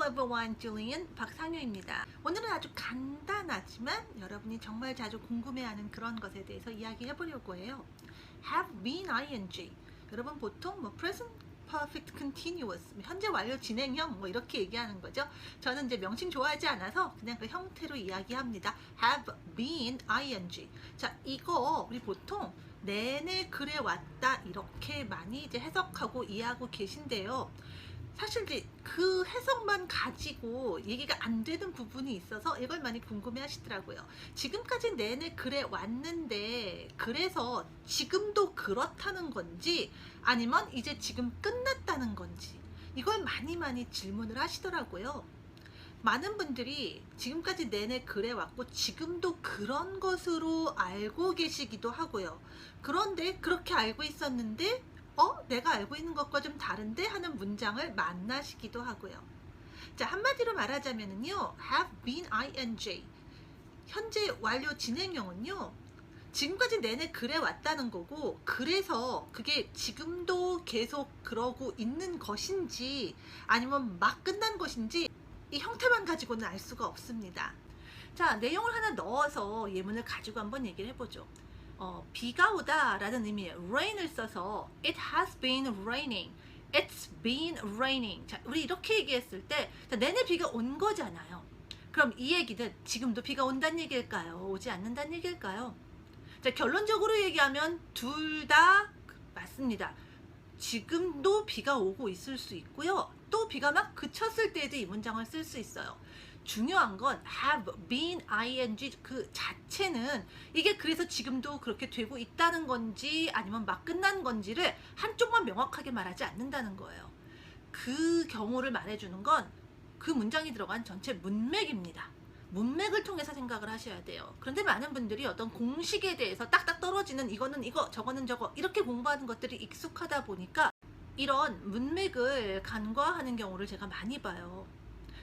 Hello everyone, Julian 박상효입니다. 오늘은 아주 간단하지만 여러분이 정말 자주 궁금해하는 그런 것에 대해서 이야기해 보려고 해요. Have been ing. 여러분 보통 present perfect continuous, 현재 완료 진행형 이렇게 얘기하는 거죠. 저는 이제 명칭 좋아하지 않아서 그냥 그 형태로 이야기합니다. Have been ing. 자, 이거 우리 보통 내내 그래 왔다 이렇게 많이 이제 해석하고 이해하고 계신데요. 사실 이제 그 해석만 가지고 얘기가 안 되는 부분이 있어서 이걸 많이 궁금해 하시더라고요. 지금까지 내내 그래 왔는데 그래서 지금도 그렇다는 건지 아니면 이제 지금 끝났다는 건지 이걸 많이 질문을 하시더라고요. 많은 분들이 지금까지 내내 그래 왔고 지금도 그런 것으로 알고 계시기도 하고요. 그런데 그렇게 알고 있었는데 내가 알고 있는 것과 좀 다른데 하는 문장을 만나시기도 하고요. 자, 한마디로 말하자면요, have been ing, 현재 완료 진행형은요, 지금까지 내내 그래 왔다는 거고, 그래서 그게 지금도 계속 그러고 있는 것인지 아니면 막 끝난 것인지 이 형태만 가지고는 알 수가 없습니다. 자, 내용을 하나 넣어서 예문을 가지고 한번 얘기를 해보죠. 비가 오다 라는 의미의 rain을 써서 it has been raining, it's been raining. 자, 우리 이렇게 얘기했을 때 내내 비가 온 거잖아요. 그럼 이 얘기는 지금도 비가 온다는 얘기일까요? 오지 않는다는 얘기일까요? 자, 결론적으로 얘기하면 둘 다 맞습니다. 지금도 비가 오고 있을 수 있고요. 또 비가 막 그쳤을 때에도 이 문장을 쓸 수 있어요. 중요한 건 have been ing 그 자체는 이게 그래서 지금도 그렇게 되고 있다는 건지 아니면 막 끝난 건지를 한쪽만 명확하게 말하지 않는다는 거예요. 그 경우를 말해주는 건 그 문장이 들어간 전체 문맥입니다. 문맥을 통해서 생각을 하셔야 돼요. 그런데 많은 분들이 어떤 공식에 대해서 딱딱 떨어지는 이거는 이거 저거는 저거 이렇게 공부하는 것들이 익숙하다 보니까 이런 문맥을 간과하는 경우를 제가 많이 봐요.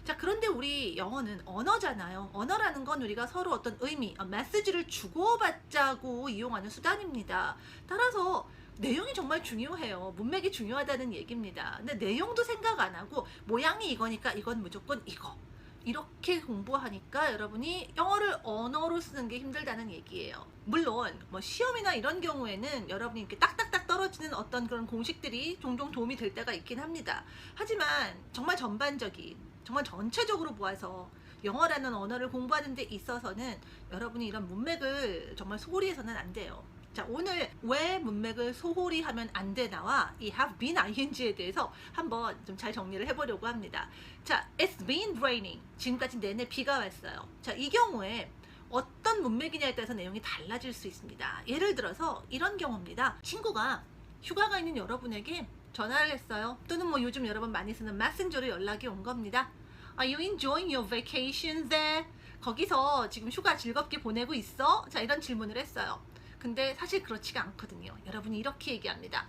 자, 그런데 우리 영어는 언어잖아요. 언어라는 건 우리가 서로 어떤 의미, 메시지를 주고받자고 이용하는 수단입니다. 따라서 내용이 정말 중요해요. 문맥이 중요하다는 얘기입니다. 근데 내용도 생각 안 하고 모양이 이거니까 이건 무조건 이거. 이렇게 공부하니까 여러분이 영어를 언어로 쓰는 게 힘들다는 얘기예요. 물론 시험이나 이런 경우에는 여러분이 이렇게 딱딱딱 떨어지는 어떤 그런 공식들이 종종 도움이 될 때가 있긴 합니다. 하지만 정말 전반적인, 정말 전체적으로 보아서 영어라는 언어를 공부하는 데 있어서는 여러분이 이런 문맥을 정말 소홀히 해서는 안 돼요. 자, 오늘 왜 문맥을 소홀히 하면 안 되나와 이 have been ing에 대해서 한번 좀 잘 정리를 해보려고 합니다. 자, it's been raining. 지금까지 내내 비가 왔어요. 자, 이 경우에 어떤 문맥이냐에 따라서 내용이 달라질 수 있습니다. 예를 들어서 이런 경우입니다. 친구가 휴가가 있는 여러분에게 전화를 했어요. 또는 요즘 여러분 많이 쓰는 메신저로 연락이 온 겁니다. Are you enjoying your vacation there? 거기서 지금 휴가 즐겁게 보내고 있어? 자, 이런 질문을 했어요. 근데 사실 그렇지가 않거든요. 여러분이 이렇게 얘기합니다.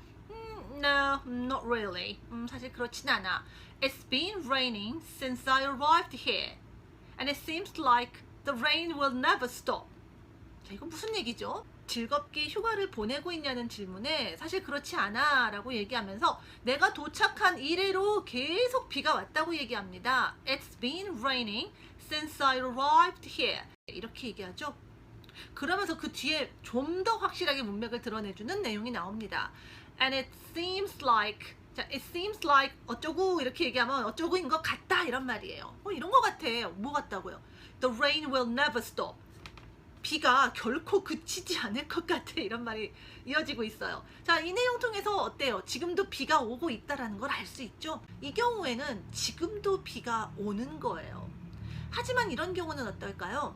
No, not really. 사실 그렇진 않아. It's been raining since I arrived here. And it seems like the rain will never stop. 자, 이건 무슨 얘기죠? 즐겁게 휴가를 보내고 있냐는 질문에 사실 그렇지 않아 라고 얘기하면서 내가 도착한 이래로 계속 비가 왔다고 얘기합니다. It's been raining since I arrived here. 이렇게 얘기하죠. 그러면서 그 뒤에 좀 더 확실하게 문맥을 드러내주는 내용이 나옵니다. And it seems like, 자, it seems like 어쩌고 이렇게 얘기하면 어쩌고인 것 같다 이런 말이에요. 이런 것 같아. 뭐 같다고요? The rain will never stop. 비가 결코 그치지 않을 것 같아 이런 말이 이어지고 있어요. 자, 이 내용 통해서 어때요? 지금도 비가 오고 있다라는 걸 알 수 있죠? 이 경우에는 지금도 비가 오는 거예요. 하지만 이런 경우는 어떨까요?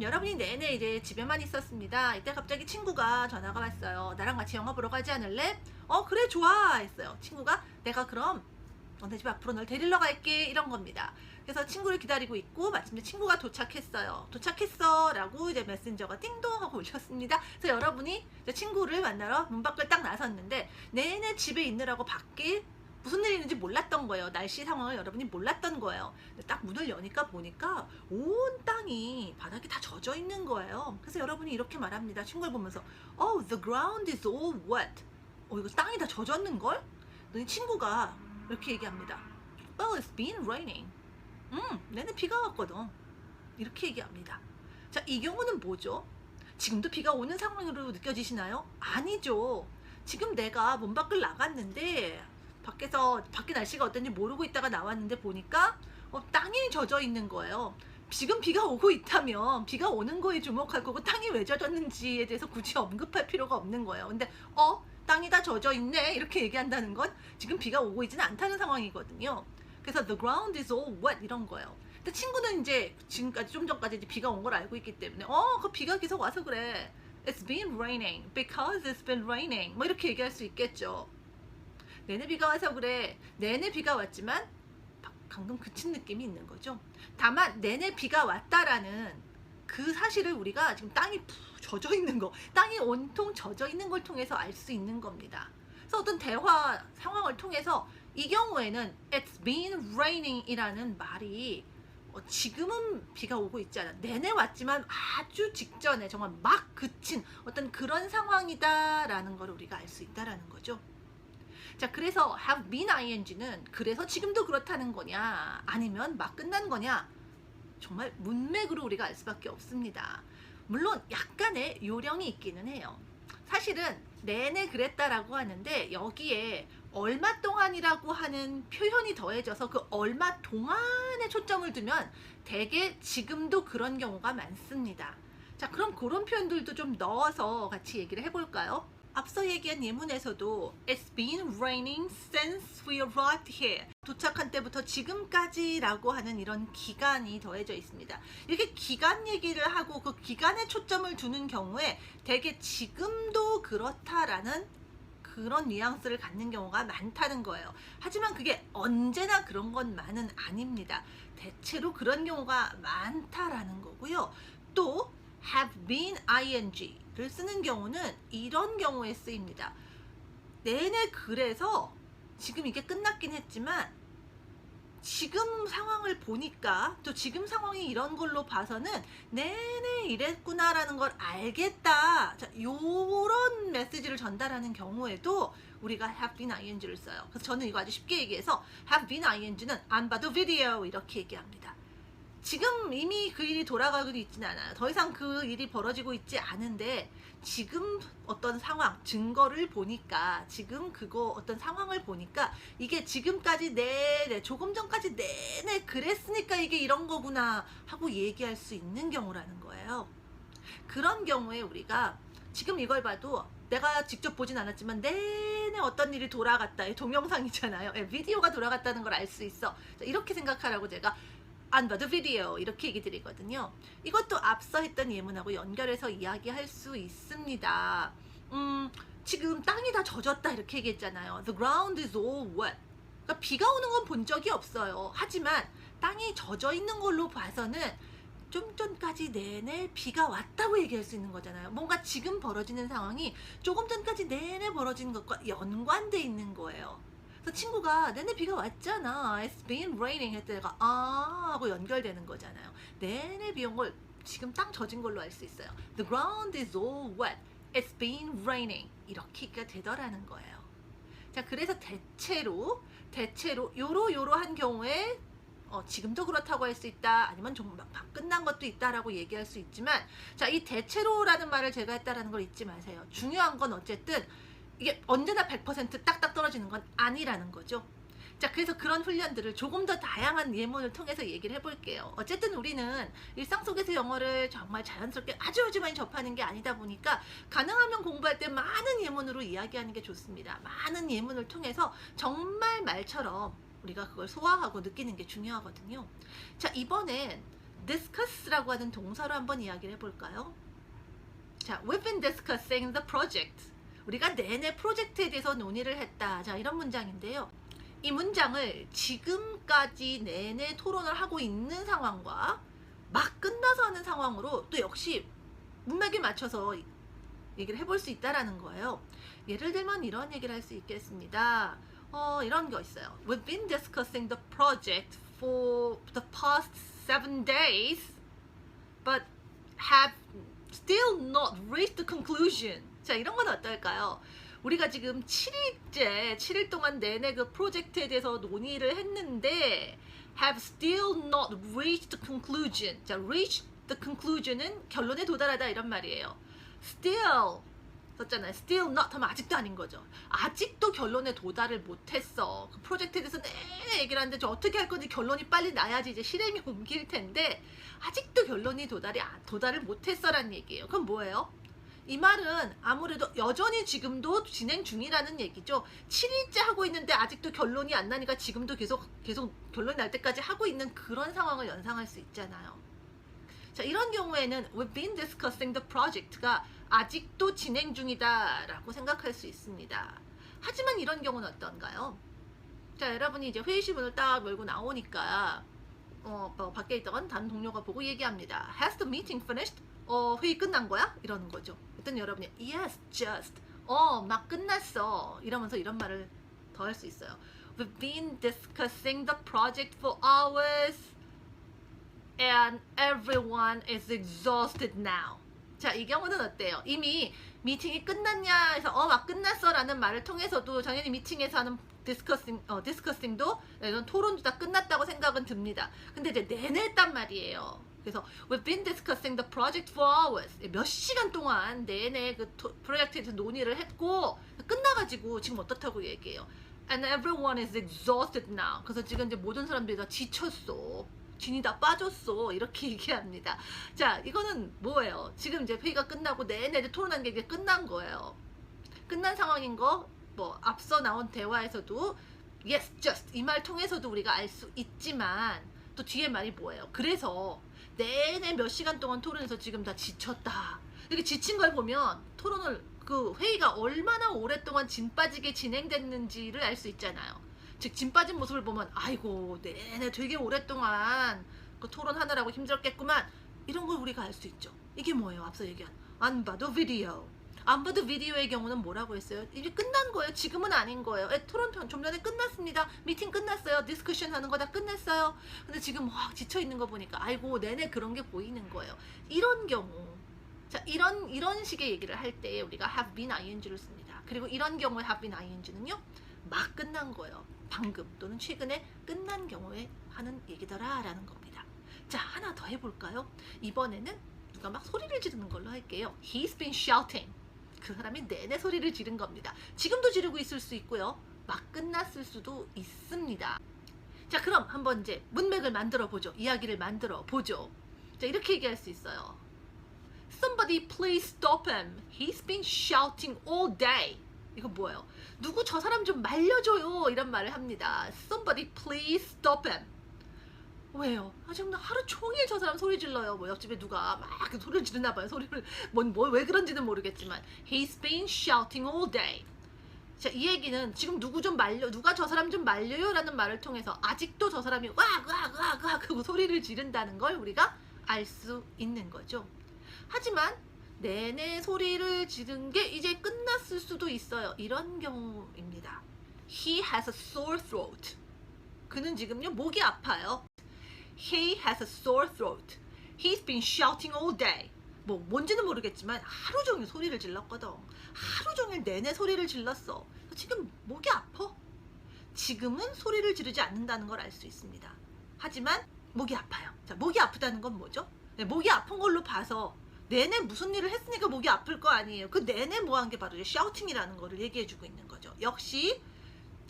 여러분이 내내 이제 집에만 있었습니다. 이때 갑자기 친구가 전화가 왔어요. 나랑 같이 영화 보러 가지 않을래? 그래, 좋아 했어요. 친구가 내가 그럼 너네 집 앞으로 널 데리러 갈게 이런 겁니다. 그래서 친구를 기다리고 있고 마침내 친구가 도착했어요. 도착했어 라고 이제 메신저가 띵동 하고 울렸습니다. 그래서 여러분이 이제 친구를 만나러 문 밖을 딱 나섰는데 내내 집에 있느라고 밖에 무슨 일이 있는지 몰랐던 거예요. 날씨 상황을 여러분이 몰랐던 거예요. 딱 문을 여니까 보니까 온 땅이 바닥이 다 젖어 있는 거예요. 그래서 여러분이 이렇게 말합니다. 친구를 보면서 the ground is all wet. 이거 땅이 다 젖었는걸? 친구가 이렇게 얘기합니다. Well, it's been raining. 내내 비가 왔거든. 이렇게 얘기합니다. 자, 이 경우는 뭐죠? 지금도 비가 오는 상황으로 느껴지시나요? 아니죠. 지금 내가 문 밖을 나갔는데 밖에 날씨가 어떤지 모르고 있다가 나왔는데 보니까 땅이 젖어 있는 거예요. 지금 비가 오고 있다면 비가 오는 거에 주목할 거고 땅이 왜 젖었는지에 대해서 굳이 언급할 필요가 없는 거예요. 근데 땅이 다 젖어 있네 이렇게 얘기한다는 건 지금 비가 오고 있지는 않다는 상황이거든요. 그래서 the ground is all wet 이런 거예요. 근데 친구는 이제 지금까지 좀 전까지 이제 비가 온 걸 알고 있기 때문에 그 비가 계속 와서 그래. It's been raining because it's been raining. 뭐 이렇게 얘기할 수 있겠죠. 내내 비가 와서 그래. 내내 비가 왔지만 방금 그친 느낌이 있는 거죠. 다만 내내 비가 왔다라는 그 사실을 우리가 지금 땅이 푹 젖어 있는 거, 땅이 온통 젖어 있는 걸 통해서 알 수 있는 겁니다. 그래서 어떤 대화 상황을 통해서 이 경우에는 It's been raining 이라는 말이 지금은 비가 오고 있지 않아. 내내 왔지만 아주 직전에 정말 막 그친 어떤 그런 상황이다라는 걸 우리가 알 수 있다라는 거죠. 자, 그래서 have been ing는 그래서 지금도 그렇다는 거냐 아니면 막 끝난 거냐 정말 문맥으로 우리가 알 수밖에 없습니다. 물론 약간의 요령이 있기는 해요. 사실은 내내 그랬다라고 하는데 여기에 얼마 동안이라고 하는 표현이 더해져서 그 얼마 동안에 초점을 두면 대개 지금도 그런 경우가 많습니다. 자, 그럼 그런 표현들도 좀 넣어서 같이 얘기를 해볼까요? 앞서 얘기한 예문에서도 It's been raining since we arrived here. 도착한 때부터 지금까지라고 하는 이런 기간이 더해져 있습니다. 이렇게 기간 얘기를 하고 그 기간에 초점을 두는 경우에 대개 지금도 그렇다라는 그런 뉘앙스를 갖는 경우가 많다는 거예요. 하지만 그게 언제나 그런 것만은 아닙니다. 대체로 그런 경우가 많다라는 거고요. 또 have been ing를 쓰는 경우는 이런 경우에 쓰입니다. 내내 그래서 지금 이게 끝났긴 했지만 지금 상황을 보니까 또 지금 상황이 이런 걸로 봐서는 내내 이랬구나라는 걸 알겠다. 자, 요런 메시지를 전달하는 경우에도 우리가 have been ing를 써요. 그래서 저는 이거 아주 쉽게 얘기해서 have been ing는 안 봐도 video 이렇게 얘기합니다. 지금 이미 그 일이 돌아가고 있지는 않아요. 더 이상 그 일이 벌어지고 있지 않은데 지금 어떤 상황, 증거를 보니까 지금 그거 어떤 상황을 보니까 이게 지금까지 내내 조금 전까지 내내 그랬으니까 이게 이런 거구나 하고 얘기할 수 있는 경우라는 거예요. 그런 경우에 우리가 지금 이걸 봐도 내가 직접 보진 않았지만 내내 어떤 일이 돌아갔다. 동영상이잖아요. 비디오가 돌아갔다는 걸 알 수 있어. 이렇게 생각하라고 제가 안 봐도 비디오 이렇게 얘기 드리거든요. 이것도 앞서 했던 예문하고 연결해서 이야기할 수 있습니다. 지금 땅이 다 젖었다 이렇게 얘기했잖아요. The ground is all wet. 그러니까 비가 오는 건 본 적이 없어요. 하지만 땅이 젖어 있는 걸로 봐서는 좀 전까지 내내 비가 왔다고 얘기할 수 있는 거잖아요. 뭔가 지금 벌어지는 상황이 조금 전까지 내내 벌어진 것과 연관돼 있는 거예요. 그래서 친구가 내내 비가 왔잖아. It's been raining 했을 때 내가 하고 연결되는 거잖아요. 내내 비 온 걸 지금 땅 젖은 걸로 알 수 있어요. The ground is all wet. It's been raining. 이렇게가 되더라는 거예요. 자, 그래서 대체로 요러한 경우에 지금도 그렇다고 할 수 있다. 아니면 좀 막 끝난 것도 있다라고 얘기할 수 있지만 자, 이 대체로라는 말을 제가 했다라는 걸 잊지 마세요. 중요한 건 어쨌든 이게 언제나 100% 딱딱 떨어지는 건 아니라는 거죠. 자, 그래서 그런 훈련들을 조금 더 다양한 예문을 통해서 얘기를 해볼게요. 어쨌든 우리는 일상 속에서 영어를 정말 자연스럽게 아주 많이 접하는 게 아니다 보니까 가능하면 공부할 때 많은 예문으로 이야기하는 게 좋습니다. 많은 예문을 통해서 정말 말처럼 우리가 그걸 소화하고 느끼는 게 중요하거든요. 자, 이번엔 discuss라고 하는 동사로 한번 이야기를 해볼까요? 자, we've been discussing the project. 우리가 내내 프로젝트에 대해서 논의를 했다. 자, 이런 문장인데요. 이 문장을 지금까지 내내 토론을 하고 있는 상황과 막 끝나서 하는 상황으로 또 역시 문맥에 맞춰서 얘기를 해볼 수 있다라는 거예요. 예를 들면 이런 얘기를 할 수 있겠습니다. 이런 거 있어요. We've been discussing the project for the past 7 days, but have still not reached the conclusion. 자, 이런 건 어떨까요? 우리가 지금 7일 동안 내내 그 프로젝트에 대해서 논의를 했는데 have still not reached the conclusion. 자, reach the conclusion은 결론에 도달하다 이런 말이에요. still 썼잖아요. still not 하면 아직도 아닌 거죠. 아직도 결론에 도달을 못했어. 그 프로젝트에 대해서 내내 얘기를 하는데 저 어떻게 할 건지 결론이 빨리 나야지 이제 실행이 옮길 텐데 아직도 결론이 도달을 못했어라는 얘기예요. 그럼 뭐예요? 이 말은 아무래도 여전히 지금도 진행 중이라는 얘기죠. 7일째 하고 있는데 아직도 결론이 안 나니까 지금도 계속 결론이 날 때까지 하고 있는 그런 상황을 연상할 수 있잖아요. 자, 이런 경우에는 we've been discussing the project가 아직도 진행 중이다 라고 생각할 수 있습니다. 하지만 이런 경우는 어떤가요? 자, 여러분이 이제 회의실문을 딱 열고 나오니까 밖에 있던 다른 동료가 보고 얘기합니다. Has the meeting finished? 회의 끝난 거야? 이러는 거죠. 그랬더니 여러분이 Yes, just. 막 끝났어. 이러면서 이런 말을 더 할 수 있어요. We've been discussing the project for hours and everyone is exhausted now. 자, 이 경우는 어때요? 이미 미팅이 끝났냐 해서 막 끝났어 라는 말을 통해서도 당연히 미팅에서 하는 디스커싱도 이런 토론도 다 끝났다고 생각은 듭니다. 근데 이제 내내 했단 말이에요. 그래서 we've been discussing the project for hours. 몇 시간 동안 내내 그 프로젝트에 대해서 논의를 했고 끝나가지고 지금 어떻다고 얘기해요. And everyone is exhausted now. 그래서 지금 이제 모든 사람들이 다 지쳤어. 진이 다 빠졌어. 이렇게 얘기합니다. 자, 이거는 뭐예요? 지금 이제 회의가 끝나고 내내 토론한 게 이제 끝난 거예요. 끝난 상황인 거 앞서 나온 대화에서도 yes, just 이 말 통해서도 우리가 알 수 있지만 또 뒤에 말이 뭐예요? 그래서 내내 몇 시간 동안 토론해서 지금 다 지쳤다. 이렇게 지친 걸 보면 토론을 그 회의가 얼마나 오랫동안 진 빠지게 진행됐는지를 알 수 있잖아요. 즉 진 빠진 모습을 보면 아이고 내내 되게 오랫동안 그 토론하느라고 힘들었겠구만 이런 걸 우리가 알 수 있죠. 이게 뭐예요? 앞서 얘기한 안 봐도 비디오. 안 봐도 비디오의 경우는 뭐라고 했어요? 이게 끝난 거예요. 지금은 아닌 거예요. 토론 좀 전에 끝났습니다. 미팅 끝났어요. 디스커션 하는 거 다 끝냈어요. 근데 지금 지쳐 있는 거 보니까 아이고 내내 그런 게 보이는 거예요. 이런 경우, 자 이런 식의 얘기를 할 때 우리가 have been ing를 씁니다. 그리고 이런 경우에 have been ing는요 막 끝난 거예요. 방금 또는 최근에 끝난 경우에 하는 얘기더라라는 겁니다. 자, 하나 더 해볼까요? 이번에는 누가 막 소리를 지르는 걸로 할게요. He's been shouting. 그 사람이 내내 소리를 지른 겁니다. 지금도 지르고 있을 수 있고요. 막 끝났을 수도 있습니다. 자, 그럼 한번 이제 문맥을 만들어 보죠. 이야기를 만들어 보죠. 자, 이렇게 얘기할 수 있어요. Somebody please stop him. He's been shouting all day. 이거 뭐예요? 누구 저 사람 좀 말려줘요. 이런 말을 합니다. Somebody please stop him. 왜요? 지금 하루 종일 저 사람 소리 질러요. 옆집에 누가 막 소리를 지르나 봐요. 소리를 왜 그런지는 모르겠지만 He's been shouting all day. 자, 이 얘기는 지금 누가 저 사람 좀 말려요 라는 말을 통해서 아직도 저 사람이 왁 하고 소리를 지른다는 걸 우리가 알 수 있는 거죠. 하지만 내내 소리를 지른 게 이제 끝났을 수도 있어요. 이런 경우입니다. He has a sore throat. 그는 지금요 목이 아파요. He has a sore throat. He's been shouting all day. 뭔지는 모르겠지만 하루 종일 소리를 질렀거든. 하루 종일 내내 소리를 질렀어. 지금 목이 아파. 지금은 소리를 지르지 않는다는 걸 알 수 있습니다. 하지만 목이 아파요. 자, 목이 아프다는 건 뭐죠? 목이 아픈 걸로 봐서 내내 무슨 일을 했으니까 목이 아플 거 아니에요. 그 내내 뭐 한 게 바로 샤우팅이라는 거를 얘기해주고 있는 거죠. 역시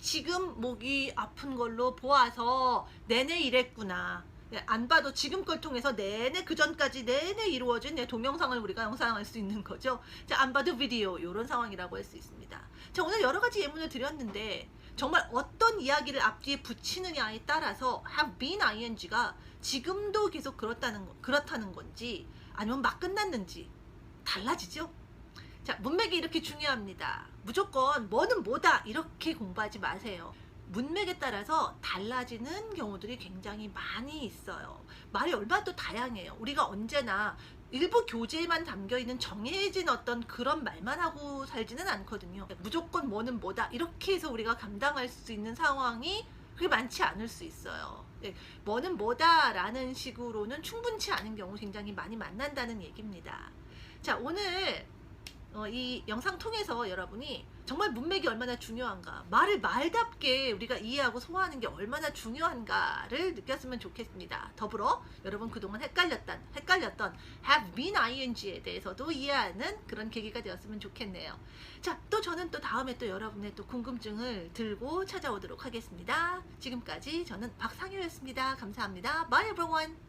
지금 목이 아픈 걸로 보아서 내내 이랬구나. 안 봐도 지금 걸 통해서 내내 그 전까지 내내 이루어진 동영상을 우리가 영상할 수 있는 거죠. 자, 안 봐도 비디오 이런 상황이라고 할 수 있습니다. 자, 오늘 여러 가지 예문을 드렸는데 정말 어떤 이야기를 앞뒤에 붙이느냐에 따라서 have been ing가 지금도 계속 그렇다는 건지 아니면 막 끝났는지 달라지죠. 자, 문맥이 이렇게 중요합니다. 무조건 뭐는 뭐다 이렇게 공부하지 마세요. 문맥에 따라서 달라지는 경우들이 굉장히 많이 있어요. 말이 얼마나 또 다양해요. 우리가 언제나 일부 교재에만 담겨있는 정해진 어떤 그런 말만 하고 살지는 않거든요. 무조건 뭐는 뭐다 이렇게 해서 우리가 감당할 수 있는 상황이 그렇게 많지 않을 수 있어요. 뭐는 뭐다 라는 식으로는 충분치 않은 경우 굉장히 많이 만난다는 얘기입니다. 자, 오늘 이 영상 통해서 여러분이 정말 문맥이 얼마나 중요한가, 말을 말답게 우리가 이해하고 소화하는 게 얼마나 중요한가를 느꼈으면 좋겠습니다. 더불어 여러분 그동안 헷갈렸던 have been ing에 대해서도 이해하는 그런 계기가 되었으면 좋겠네요. 자, 또 저는 또 다음에 또 여러분의 또 궁금증을 들고 찾아오도록 하겠습니다. 지금까지 저는 박상효였습니다. 감사합니다. Bye everyone.